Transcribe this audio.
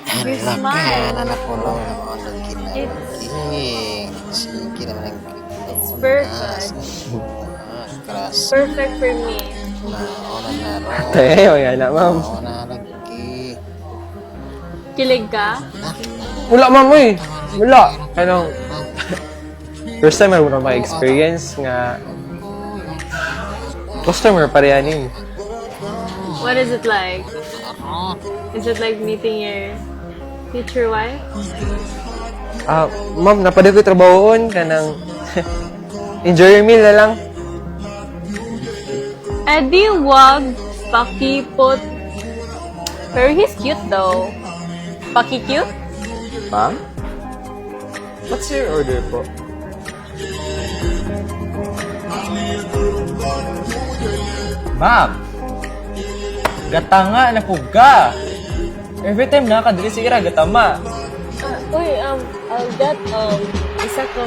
Your Hala ka, smile. nanapuno naman ng It's kinabuking. Sige naman ang it's perfect. Keras. Perfect for me. Nauna na ro. Tayo, yan na, ma'am. Nauna lagi. Kilig ka? Wala, ma'am, uy. Wala. Anong, first time mo na ma-experience nga customer pa rin yan. What is it like? Is it like meeting your future wife? Ma'am, napadi ko trabahoon ka ng enjoy your meal na lang. Eh di wag pakipot. Pero he's cute though. Paki-cute? Ma'am? What's your order po? Ma'am, gatanga na puga. Every time nakakadali si Ira, gatama. Uy, I'll get, isa ka